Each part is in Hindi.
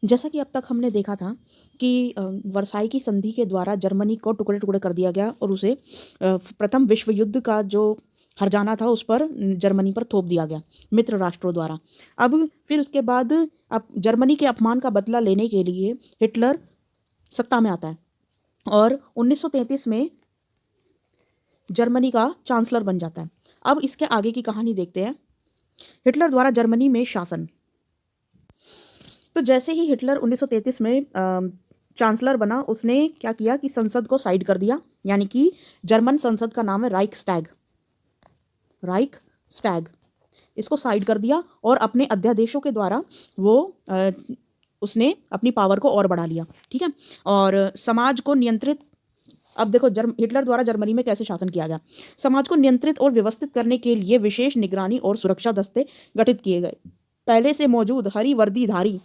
जैसा कि अब तक हमने देखा था कि वर्साई की संधि के द्वारा जर्मनी को टुकड़े टुकड़े कर दिया गया और उसे प्रथम विश्व युद्ध का जो हर्जाना था उस पर जर्मनी पर थोप दिया गया मित्र राष्ट्रों द्वारा। अब फिर उसके बाद अब जर्मनी के अपमान का बदला लेने के लिए हिटलर सत्ता में आता है और 1933 में जर्मनी का चांसलर बन जाता है। अब इसके आगे की कहानी देखते हैं। हिटलर द्वारा जर्मनी में शासन। तो जैसे ही हिटलर 1933 में चांसलर बना, उसने क्या किया कि संसद को साइड कर दिया, यानी कि जर्मन संसद का नाम है राइक स्टैग। इसको साइड कर दिया और अपने अध्यादेशों के द्वारा वो उसने अपनी पावर को और बढ़ा लिया। ठीक है। और समाज को नियंत्रित, अब देखो हिटलर द्वारा जर्मनी में कैसे शासन किया गया। समाज को नियंत्रित और व्यवस्थित करने के लिए विशेष निगरानी और सुरक्षा दस्ते गठित किए गए। पहले से मौजूद हरी वर्दीधारी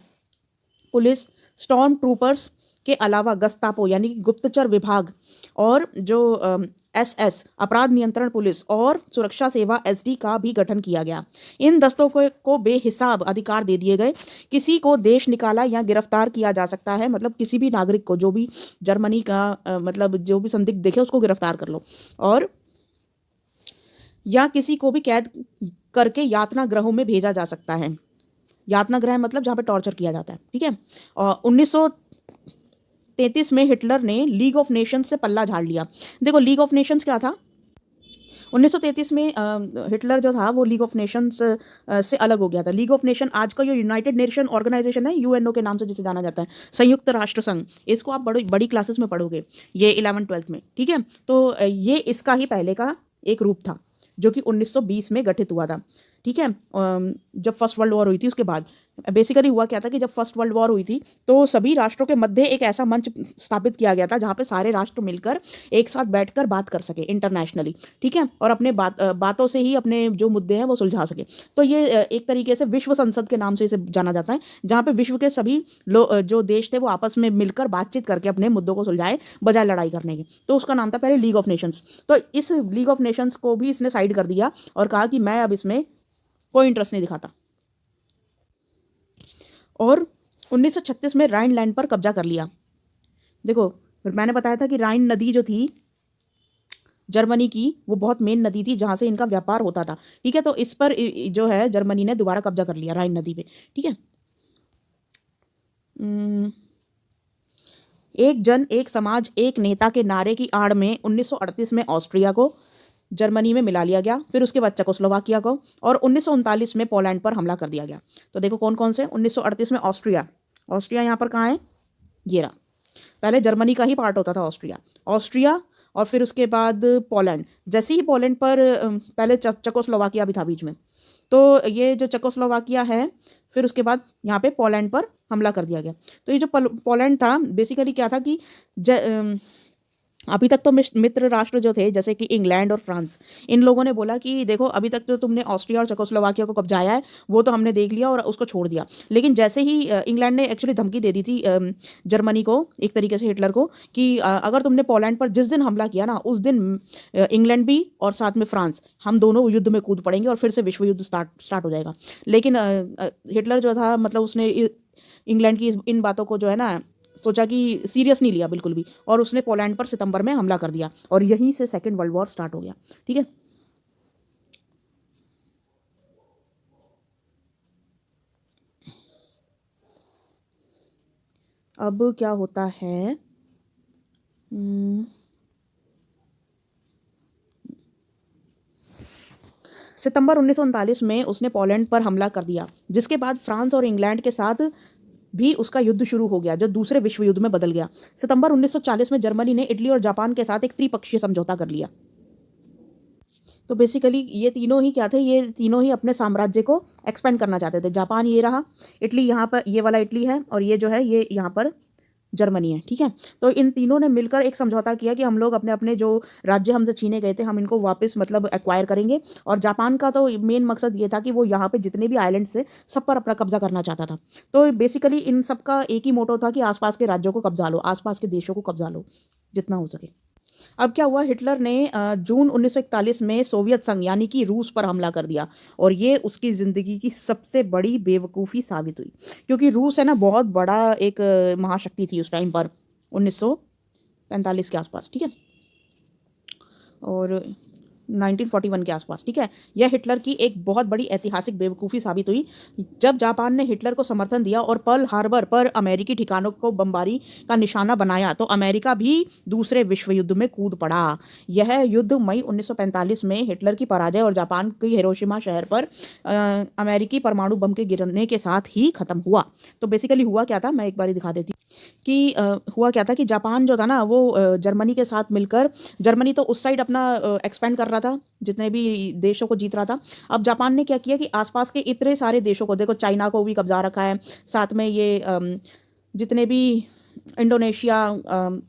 पुलिस, स्टॉर्म ट्रूपर्स के अलावा गस्तापो यानी कि गुप्तचर विभाग और जो एसएस अपराध नियंत्रण पुलिस और सुरक्षा सेवा एसडी का भी गठन किया गया। इन दस्तों को बेहिसाब अधिकार दे दिए गए। किसी को देश निकाला या गिरफ्तार किया जा सकता है, मतलब किसी भी नागरिक को, जो भी जर्मनी का मतलब जो भी संदिग्ध देखे उसको गिरफ्तार कर लो, और या किसी को भी कैद करके यातना गृहों में भेजा जा सकता है। यातना गृह मतलब जहाँ पे टॉर्चर किया जाता है। ठीक है। और 1933 में हिटलर ने लीग ऑफ नेशंस से पल्ला झाड़ लिया। देखो लीग ऑफ नेशंस क्या था। 1933 में हिटलर जो था वो लीग ऑफ नेशंस से अलग हो गया था। लीग ऑफ नेशन आज का जो यूनाइटेड नेशन ऑर्गेनाइजेशन है, यूएनओ के नाम से जिसे जाना जाता है, संयुक्त राष्ट्र संघ, इसको आप बड़ी बड़ी क्लासेस में पढ़ोगे, ये 11वीं 12वीं में। ठीक है। तो ये इसका ही पहले का एक रूप था जो कि 1920 में गठित हुआ था। ठीक है। जब फर्स्ट वर्ल्ड वॉर हुई थी उसके बाद बेसिकली हुआ क्या था कि जब फर्स्ट वर्ल्ड वॉर हुई थी तो सभी राष्ट्रों के मध्य एक ऐसा मंच स्थापित किया गया था जहाँ पे सारे राष्ट्र मिलकर एक साथ बैठकर बात कर सके इंटरनेशनली। ठीक है। और अपने बातों से ही अपने जो मुद्दे हैं वो सुलझा सके। तो ये एक तरीके से विश्व संसद के नाम से इसे जाना जाता है, जहाँ पे विश्व के सभी जो देश थे वो आपस में मिलकर बातचीत करके अपने मुद्दों को सुलझाए बजाय लड़ाई करने के। तो उसका नाम था पहले लीग ऑफ नेशंस। तो इस लीग ऑफ नेशंस को भी इसने साइड कर दिया और कहा कि मैं अब इसमें कोई इंटरेस्ट नहीं दिखाता। और 1936 में राइन लैंड पर कब्जा कर लिया। देखो मैंने बताया था कि राइन नदी जो थी जर्मनी की वो बहुत मेन नदी थी जहाँ से इनका व्यापार होता था। ठीक है। तो इस पर जो है जर्मनी ने दोबारा कब्जा कर लिया राइन नदी पे। ठीक है। एक जन एक समाज एक नेता के नारे की आड़ में 1938 में ऑस्ट्रिया को जर्मनी में मिला लिया गया, फिर उसके बाद चेकोस्लोवाकिया को, और 1939 में पोलैंड पर हमला कर दिया गया। तो देखो कौन कौन से। 1938 में ऑस्ट्रिया यहाँ पर कहाँ है, ये रहा। पहले जर्मनी का ही पार्ट होता था ऑस्ट्रिया और फिर उसके बाद पोलैंड। जैसे ही पोलैंड पर पहले चेकोस्लोवाकिया भी था बीच में, तो ये जो चेकोस्लोवाकिया है फिर उसके बाद यहाँ पे पोलैंड पर हमला कर दिया गया। तो ये जो पोलैंड था बेसिकली क्या था कि अभी तक तो मित्र राष्ट्र जो थे जैसे कि इंग्लैंड और फ्रांस, इन लोगों ने बोला कि देखो अभी तक तो तुमने ऑस्ट्रिया और चेकोस्लोवाकिया को कब्जाया है, वो तो हमने देख लिया और उसको छोड़ दिया। लेकिन जैसे ही इंग्लैंड ने एक्चुअली धमकी दे दी थी जर्मनी को, एक तरीके से हिटलर को, कि अगर तुमने पोलैंड पर जिस दिन हमला किया ना उस दिन इंग्लैंड भी और साथ में फ्रांस, हम दोनों युद्ध में कूद पड़ेंगे और फिर से विश्व युद्ध स्टार्ट हो जाएगा। लेकिन हिटलर जो था मतलब उसने इंग्लैंड की इन बातों को जो है ना सोचा कि सीरियस नहीं लिया बिल्कुल भी, और उसने पोलैंड पर सितंबर में हमला कर दिया और यहीं से सेकेंड वर्ल्ड वॉर स्टार्ट हो गया। ठीक है। अब क्या होता है, सितंबर 1939 में उसने पोलैंड पर हमला कर दिया, जिसके बाद फ्रांस और इंग्लैंड के साथ भी उसका युद्ध शुरू हो गया जो दूसरे विश्व युद्ध में बदल गया। सितंबर 1940 में जर्मनी ने इटली और जापान के साथ एक त्रिपक्षीय समझौता कर लिया। तो बेसिकली ये तीनों ही क्या थे, ये तीनों ही अपने साम्राज्य को एक्सपेंड करना चाहते थे। जापान ये रहा, इटली यहाँ पर, ये वाला इटली है, और ये जो है ये यहाँ पर जर्मनी है। ठीक है। तो इन तीनों ने मिलकर एक समझौता किया कि हम लोग अपने अपने जो राज्य हमसे छीने गए थे हम इनको वापस मतलब एक्वायर करेंगे। और जापान का तो मेन मकसद ये था कि वो यहाँ पे जितने भी आइलैंड से सब पर अपना कब्जा करना चाहता था। तो बेसिकली इन सब का एक ही मोटो था कि आसपास के राज्यों को कब्जा लो, आसपास के देशों को कब्जा लो जितना हो सके। अब क्या हुआ, हिटलर ने जून 1941 में सोवियत संघ यानी कि रूस पर हमला कर दिया, और ये उसकी ज़िंदगी की सबसे बड़ी बेवकूफ़ी साबित हुई, क्योंकि रूस है ना बहुत बड़ा एक महाशक्ति थी उस टाइम पर, 1945 के आसपास, ठीक है, और 1941 के आसपास, ठीक है। यह हिटलर की एक बहुत बड़ी ऐतिहासिक बेवकूफ़ी साबित हुई जब जापान ने हिटलर को समर्थन दिया और पर्ल हार्बर पर अमेरिकी ठिकानों को बमबारी का निशाना बनाया, तो अमेरिका भी दूसरे विश्व युद्ध में कूद पड़ा। यह युद्ध मई 1945 में हिटलर की पराजय और जापान की हिरोशिमा शहर पर अमेरिकी परमाणु बम के गिरने के साथ ही खत्म हुआ। तो बेसिकली हुआ क्या था, मैं एक बार दिखा देती कि हुआ क्या था कि जापान जो था ना वो जर्मनी के साथ मिलकर, जर्मनी तो उस साइड अपना एक्सपेंड कर रहा था, जितने भी देशों को जीत रहा था। अब जापान ने क्या किया कि आसपास के इतने सारे देशों को, देखो चाइना को भी कब्जा रखा है, साथ में ये जितने भी इंडोनेशिया,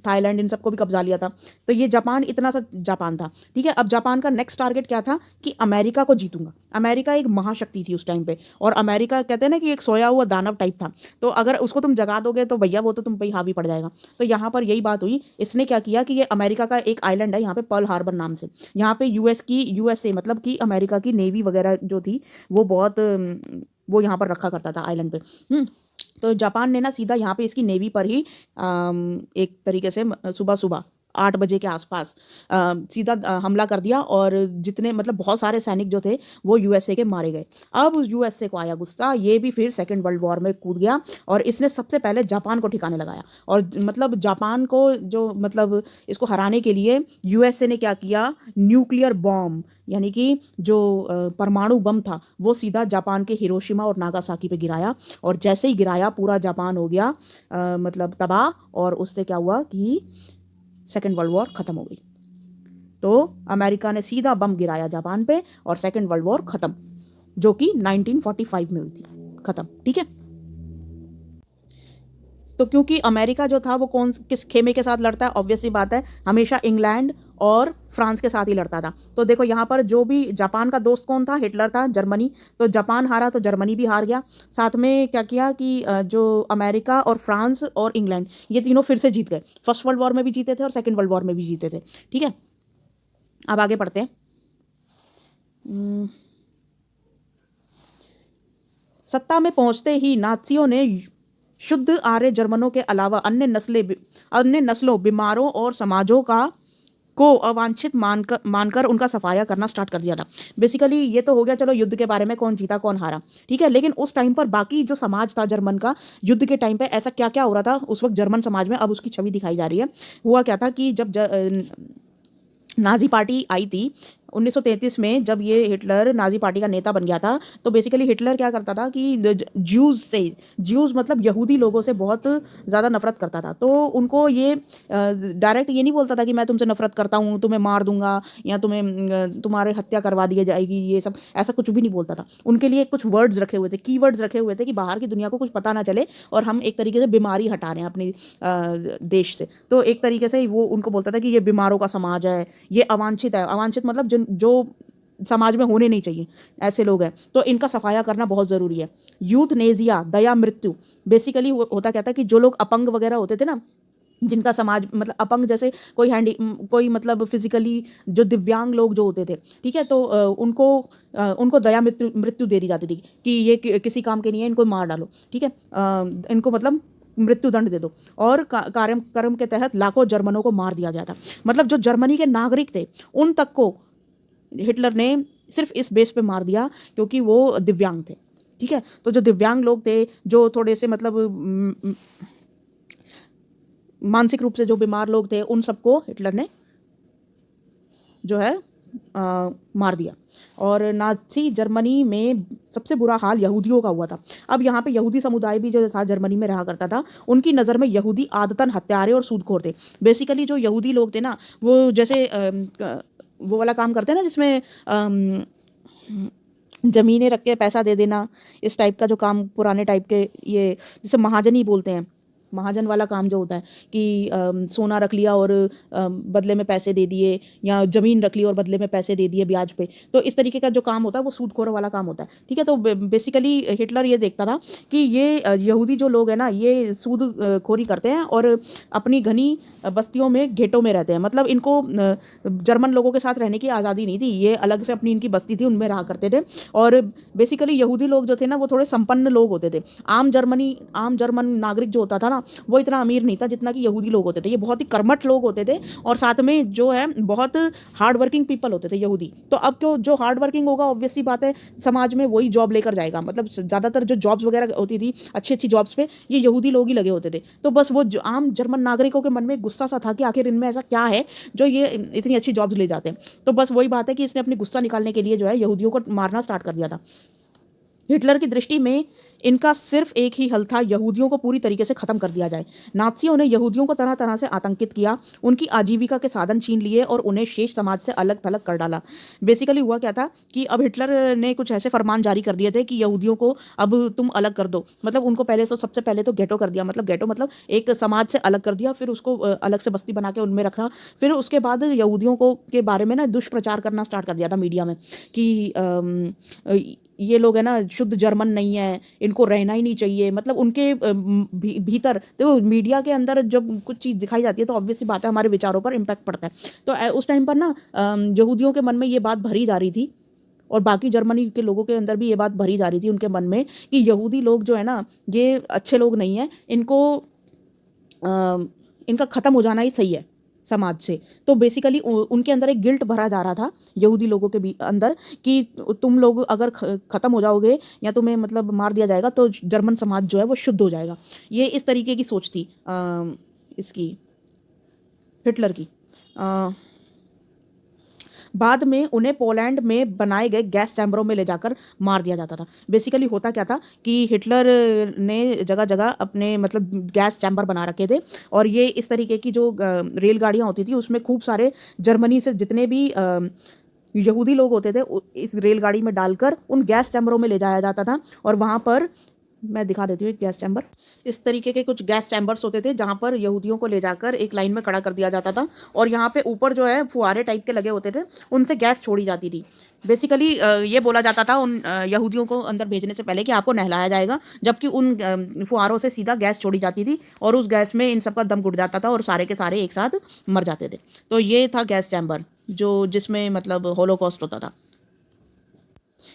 थाईलैंड, इन सबको भी कब्जा लिया था। तो ये जापान इतना सा जापान था, ठीक है। अब जापान का नेक्स्ट टारगेट क्या था कि अमेरिका को जीतूंगा। अमेरिका एक महाशक्ति थी उस टाइम पे, और अमेरिका कहते हैं ना कि एक सोया हुआ दानव टाइप था, तो अगर उसको तुम जगा दोगे तो भैया वो तो तुम पे ही हावी पड़ जाएगा। तो यहाँ पर यही बात हुई, इसने क्या किया कि ये अमेरिका का एक आइलैंड है यहाँ पे पर्ल हार्बर नाम से, यहाँ पे यूएसए मतलब कि अमेरिका की नेवी वगैरह जो थी वो बहुत वो यहाँ पर रखा करता था आइलैंड पे। तो जापान ने ना सीधा यहाँ पे इसकी नेवी पर ही एक तरीके से सुबह सुबह 8 बजे के आसपास सीधा हमला कर दिया, और जितने मतलब बहुत सारे सैनिक जो थे वो यूएसए के मारे गए। अब यूएसए को आया गुस्सा, ये भी फिर सेकेंड वर्ल्ड वॉर में कूद गया, और इसने सबसे पहले जापान को ठिकाने लगाया, और मतलब जापान को जो मतलब इसको हराने के लिए यूएसए ने क्या किया, न्यूक्लियर बॉम्ब यानी कि जो परमाणु बम था वो सीधा जापान के हिरोशिमा और नागासाकी पे गिराया, और जैसे ही गिराया पूरा जापान हो गया मतलब तबाह, और उससे क्या हुआ कि सेकेंड वर्ल्ड वॉर ख़त्म हो गई। तो अमेरिका ने सीधा बम गिराया जापान पे, और सेकेंड वर्ल्ड वॉर ख़त्म, जो कि 1945 में हुई थी, ख़त्म, ठीक है। तो क्योंकि अमेरिका जो था वो किस खेमे के साथ लड़ता है, ऑब्वियस सी बात है, हमेशा इंग्लैंड और फ्रांस के साथ ही लड़ता था। तो देखो यहाँ पर जो भी जापान का दोस्त कौन था, हिटलर था, जर्मनी। तो जापान हारा तो जर्मनी भी हार गया। साथ में क्या किया कि जो अमेरिका और फ्रांस और इंग्लैंड, ये तीनों फिर से जीत गए। फर्स्ट वर्ल्ड वॉर में भी जीते थे और सेकेंड वर्ल्ड वॉर में भी जीते थे, ठीक है। अब आगे पढ़ते हैं। सत्ता में पहुंचते ही नात्सियों ने शुद्ध आर्य जर्मनों के अलावा अन्य नस्लों, बीमारों और समाजों को अवांछित मानकर उनका सफाया करना स्टार्ट कर दिया था। बेसिकली ये तो हो गया चलो युद्ध के बारे में, कौन जीता कौन हारा, ठीक है। लेकिन उस टाइम पर बाकी जो समाज था जर्मन का, युद्ध के टाइम पे ऐसा क्या क्या हो रहा था उस वक्त जर्मन समाज में, अब उसकी छवि दिखाई जा रही है। हुआ क्या था कि जब नाजी पार्टी आई थी 1933 में, जब ये हिटलर नाजी पार्टी का नेता बन गया था, तो बेसिकली हिटलर क्या करता था कि ज्यूज़ मतलब यहूदी लोगों से बहुत ज़्यादा नफरत करता था। तो उनको ये डायरेक्ट ये नहीं बोलता था कि मैं तुमसे नफरत करता हूँ, तुम्हें मार दूंगा, या तुम्हारे हत्या करवा दी जाएगी, ये सब ऐसा कुछ भी नहीं बोलता था। उनके लिए कुछ वर्ड्स रखे हुए थे, की वर्ड्स रखे हुए थे कि बाहर की दुनिया को कुछ पता ना चले, और हम एक तरीके से बीमारी हटा रहे हैं अपनी देश से। तो एक तरीके से वो उनको बोलता था कि ये बीमारों का समाज है, ये अवांछित है। अवांछित मतलब जो समाज में होने नहीं चाहिए, ऐसे लोग हैं, तो इनका सफाया करना बहुत ज़रूरी है। यूथनेसिया, दया मृत्यु, बेसिकली होता क्या था कि जो लोग अपंग वगैरह होते थे ना, जिनका समाज मतलब अपंग, जैसे कोई मतलब फिजिकली जो दिव्यांग लोग जो होते थे, ठीक है, तो उनको दया मृत्यु दे दी जाती थी कि ये किसी काम के नहीं है, इनको मार डालो, ठीक है, इनको मतलब मृत्यु दंड दे दो। और कर्म के तहत लाखों जर्मनों को मार दिया गया था। मतलब जो जर्मनी के नागरिक थे उन तक को हिटलर ने सिर्फ इस बेस पे मार दिया क्योंकि वो दिव्यांग थे, ठीक है। तो जो दिव्यांग लोग थे, जो थोड़े से मतलब मानसिक रूप से जो बीमार लोग थे, उन सबको हिटलर ने जो है मार दिया। और नाज़ी जर्मनी में सबसे बुरा हाल यहूदियों का हुआ था। अब यहाँ पे यहूदी समुदाय भी जो था जर्मनी में रहा करता था, उनकी नज़र में यहूदी आदतन हत्यारे और सूदखोर थे। बेसिकली जो यहूदी लोग थे ना, वो जैसे वो वाला काम करते हैं ना जिसमें ज़मीनें रख के पैसा दे देना, इस टाइप का जो काम पुराने टाइप के, ये जिसे महाजनी बोलते हैं, महाजन वाला काम जो होता है कि सोना रख लिया और बदले में पैसे दे दिए, या ज़मीन रख ली और बदले में पैसे दे दिए ब्याज पे। तो इस तरीके का जो काम होता है वो सूदखोरों वाला काम होता है, ठीक है। तो बेसिकली हिटलर ये देखता था कि ये यहूदी जो लोग हैं ना, ये सूद खोरी करते हैं और अपनी घनी बस्तियों में घेटों में रहते हैं। मतलब इनको जर्मन लोगों के साथ रहने की आज़ादी नहीं थी, ये अलग से अपनी इनकी बस्ती थी, उनमें रहा करते थे। और बेसिकली यहूदी लोग जो थे ना, वो थोड़े संपन्न लोग होते थे। आम जर्मन नागरिक जो होता था ना, वो इतना अमीर नहीं था जितना कि यहूदी लोग होते थे। ये बहुत ही कर्मठ लोग होते थे और साथ में जो है बहुत हार्ड वर्किंग पीपल होते थे यहूदी। तो अब क्यों जो हार्ड वर्किंग होगा, ऑब्वियसली बात है, समाज में वही जॉब लेकर जाएगा। मतलब ज़्यादातर जो जॉब्स वगैरह होती थी अच्छी अच्छी जॉब्स पे, ये यहूदी लोग ही लगे होते थे। तो बस वो आम जर्मन नागरिकों के मन में गुस्सा सा था कि आखिर इनमें ऐसा क्या है जो ये इतनी अच्छी जॉब्स ले जाते हैं। तो बस वही बात है कि इसने अपनी गुस्सा निकालने के लिए जो है यहूदियों को मारना स्टार्ट कर दिया था। हिटलर की दृष्टि में इनका सिर्फ एक ही हल था, यहूदियों को पूरी तरीके से ख़त्म कर दिया जाए। नाज़ियों ने यहूदियों को तरह तरह से आतंकित किया, उनकी आजीविका के साधन छीन लिए और उन्हें शेष समाज से अलग थलग कर डाला। बेसिकली हुआ क्या था कि अब हिटलर ने कुछ ऐसे फरमान जारी कर दिए थे कि यहूदियों को अब तुम अलग कर दो। मतलब उनको पहले तो सबसे पहले तो गेटो कर दिया, मतलब गेटो मतलब एक समाज से अलग कर दिया, फिर उसको अलग से बस्ती बना के उनमें रखा। फिर उसके बाद यहूदियों को के बारे में ना दुष्प्रचार करना स्टार्ट कर दिया था मीडिया में कि ये लोग है ना शुद्ध जर्मन नहीं है, इनको रहना ही नहीं चाहिए। मतलब उनके भीतर तो मीडिया के अंदर जब कुछ चीज़ दिखाई जाती है तो ऑब्वियसली बात है हमारे विचारों पर इम्पैक्ट पड़ता है। तो उस टाइम पर ना यहूदियों के मन में ये बात भरी जा रही थी और बाकी जर्मनी के लोगों के अंदर भी ये बात भरी जा रही थी उनके मन में कि यहूदी लोग जो है ना, ये अच्छे लोग नहीं हैं, इनका ख़त्म हो जाना ही सही है समाज से। तो बेसिकली उनके अंदर एक गिल्ट भरा जा रहा था यहूदी लोगों के भी अंदर कि तुम लोग अगर ख़त्म हो जाओगे या तुम्हें मतलब मार दिया जाएगा तो जर्मन समाज जो है वो शुद्ध हो जाएगा। ये इस तरीके की सोच थी इसकी, हिटलर की। बाद में उन्हें पोलैंड में बनाए गए गैस चैम्बरों में ले जाकर मार दिया जाता था। बेसिकली होता क्या था कि हिटलर ने जगह जगह अपने मतलब गैस चैम्बर बना रखे थे और ये इस तरीके की जो रेलगाड़ियाँ होती थी उसमें खूब सारे जर्मनी से जितने भी यहूदी लोग होते थे इस रेलगाड़ी में डालकर उन गैस चैम्बरों में ले जाया जाता था। और वहाँ पर मैं दिखा देती हूँ एक गैस चैम्बर। इस तरीके के कुछ गैस चैम्बर्स होते थे जहाँ पर यहूदियों को ले जाकर एक लाइन में खड़ा कर दिया जाता था और यहाँ पे ऊपर जो है फुहारे टाइप के लगे होते थे, उनसे गैस छोड़ी जाती थी। बेसिकली ये बोला जाता था उन यहूदियों को अंदर भेजने से पहले कि आपको नहलाया जाएगा, जबकि उन फुहारों से सीधा गैस छोड़ी जाती थी और उस गैस में इन सबका दम घुट जाता था और सारे के सारे एक साथ मर जाते थे। तो ये था गैस चैम्बर जो जिसमें मतलब होलोकॉस्ट होता था।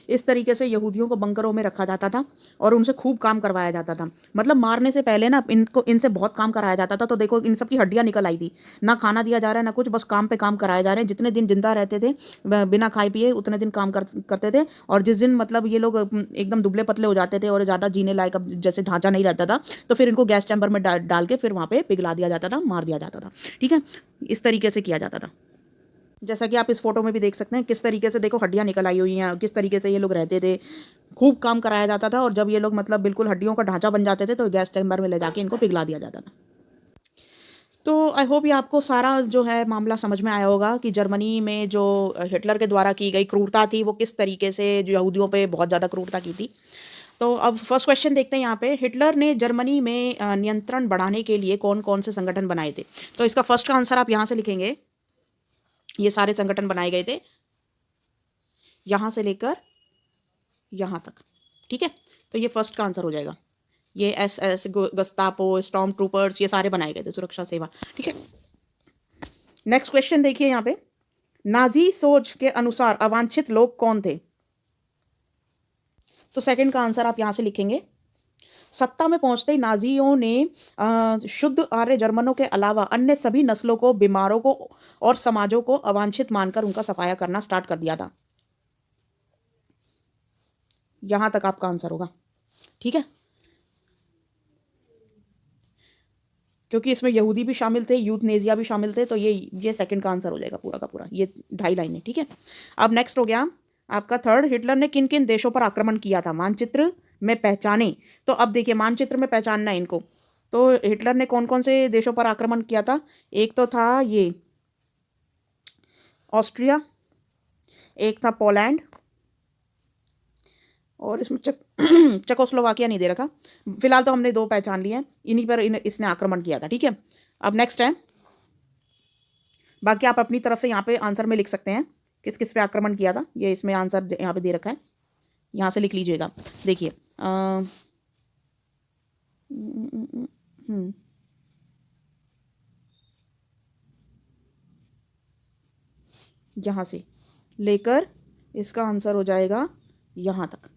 इस तरीके से यहूदियों को बंकरों में रखा जाता था और उनसे खूब काम करवाया जाता था। मतलब मारने से पहले ना इनसे बहुत काम कराया जाता था। तो देखो इन सब की हड्डियाँ निकल आई थी, ना खाना दिया जा रहा है ना कुछ, बस काम पे काम कराए जा रहे हैं। जितने दिन जिंदा रहते थे बिना खाए पिए उतने दिन काम करते थे और जिस दिन मतलब ये लोग एकदम दुबले पतले हो जाते थे और ज़्यादा जीने लायक अब जैसे ढांचा नहीं रहता था तो फिर इनको गैस चैम्बर में डाल के फिर वहाँ पे पिघला दिया जाता था, मार दिया जाता था। ठीक है, इस तरीके से किया जाता था। जैसा कि आप इस फोटो में भी देख सकते हैं किस तरीके से देखो हड्डियां निकल आई हुई हैं, किस तरीके से ये लोग रहते थे। खूब काम कराया जाता था और जब ये लोग मतलब बिल्कुल हड्डियों का ढांचा बन जाते थे तो गैस चैम्बर में ले जाके इनको पिघला दिया जाता था। तो आई होप ये आपको सारा जो है मामला समझ में आया होगा कि जर्मनी में जो हिटलर के द्वारा की गई क्रूरता थी वो किस तरीके से जो यहूदियों पे बहुत ज़्यादा क्रूरता की थी। तो अब फर्स्ट क्वेश्चन देखते हैं यहाँ पे, हिटलर ने जर्मनी में नियंत्रण बढ़ाने के लिए कौन कौन से संगठन बनाए थे। तो इसका फर्स्ट का आंसर आप यहाँ से लिखेंगे, ये सारे संगठन बनाए गए थे यहाँ से लेकर यहाँ तक। ठीक है, तो ये फर्स्ट का आंसर हो जाएगा। ये SS गस्तापो स्टॉर्म ट्रूपर्स ये सारे बनाए गए थे, सुरक्षा सेवा। ठीक है, नेक्स्ट क्वेश्चन देखिए यहाँ पे, नाजी सोच के अनुसार अवांछित लोग कौन थे। तो सेकंड का आंसर आप यहाँ से लिखेंगे, सत्ता में पहुंचते ही नाजियों ने शुद्ध आर्य जर्मनों के अलावा अन्य सभी नस्लों को, बीमारों को और समाजों को अवांछित मानकर उनका सफाया करना स्टार्ट कर दिया था। यहां तक आपका आंसर होगा। ठीक है, क्योंकि इसमें यहूदी भी शामिल थे, यूथनेजिया भी शामिल थे, तो ये सेकंड का आंसर हो जाएगा पूरा का पूरा, ये 2.5 लाइनें। ठीक है, अब नेक्स्ट हो गया आपका थर्ड, हिटलर ने किन किन देशों पर आक्रमण किया था, मानचित्र में पहचाने। तो अब देखिए मानचित्र में पहचानना है इनको। तो हिटलर ने कौन कौन से देशों पर आक्रमण किया था, एक तो था ये ऑस्ट्रिया, एक था पोलैंड, और इसमें चेकोस्लोवाकिया नहीं दे रखा। फिलहाल तो हमने 2 पहचान लिए हैं, इन्हीं पर इसने आक्रमण किया था, ठीक है। अब नेक्स्ट है, बाकी आप अपनी तरफ से यहाँ पे आंसर में लिख सकते हैं किस किस पे आक्रमण किया था। ये इसमें आंसर यहाँ पे दे रखा है, यहाँ से लिख लीजिएगा। देखिए यहाँ से लेकर इसका आंसर हो जाएगा यहाँ तक।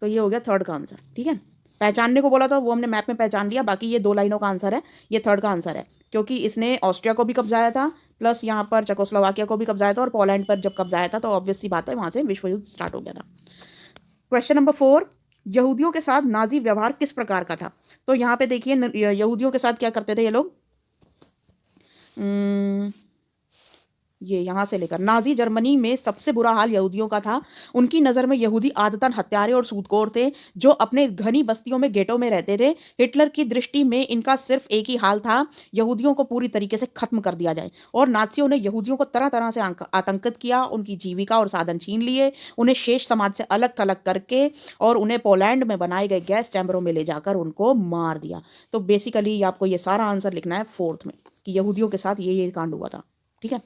तो ये हो गया थर्ड का आंसर, ठीक है। पहचानने को बोला था वो हमने मैप में पहचान लिया, बाकी ये 2 लाइनों का आंसर है, ये थर्ड का आंसर है, क्योंकि इसने ऑस्ट्रिया को भी कब्जाया था, प्लस यहाँ पर चेकोस्लोवाकिया को भी कब्जाया था, और पोलैंड पर जब कब्जाया था तो ऑब्वियस सी बात है वहाँ से विश्व युद्ध स्टार्ट हो गया था। क्वेश्चन नंबर 4, यहूदियों के साथ नाजी व्यवहार किस प्रकार का था? तो यहाँ पे देखिए यहूदियों के साथ क्या करते थे ये लोग। ये यहाँ से लेकर नाजी जर्मनी में सबसे बुरा हाल यहूदियों का था। उनकी नज़र में यहूदी आदतन हत्यारे और सूदखोर थे जो अपने घनी बस्तियों में गेटों में रहते थे। हिटलर की दृष्टि में इनका सिर्फ एक ही हाल था, यहूदियों को पूरी तरीके से खत्म कर दिया जाए। और नाजियों ने यहूदियों को तरह तरह से आतंकित किया, उनकी जीविका और साधन छीन लिए, उन्हें शेष समाज से अलग थलग करके और उन्हें पोलैंड में बनाए गए गैस चैम्बरों में ले जाकर उनको मार दिया। तो बेसिकली आपको ये सारा आंसर लिखना है फोर्थ में कि यहूदियों के साथ ये कांड हुआ था, ठीक है।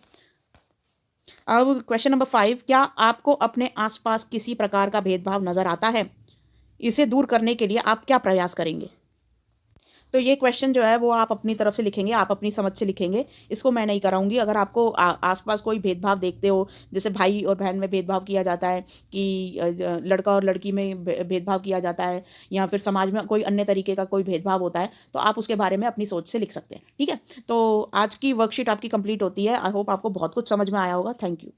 अब क्वेश्चन नंबर 5, क्या आपको अपने आसपास किसी प्रकार का भेदभाव नजर आता है? इसे दूर करने के लिए आप क्या प्रयास करेंगे? तो ये क्वेश्चन जो है वो आप अपनी तरफ से लिखेंगे, आप अपनी समझ से लिखेंगे, इसको मैं नहीं कराऊंगी। अगर आपको आसपास कोई भेदभाव देखते हो, जैसे भाई और बहन में भेदभाव किया जाता है, कि लड़का और लड़की में भेदभाव किया जाता है, या फिर समाज में कोई अन्य तरीके का कोई भेदभाव होता है, तो आप उसके बारे में अपनी सोच से लिख सकते हैं, ठीक है। तो आज की वर्कशीट आपकी कंप्लीट होती है। आई होप आपको बहुत कुछ समझ में आया होगा। Thank you.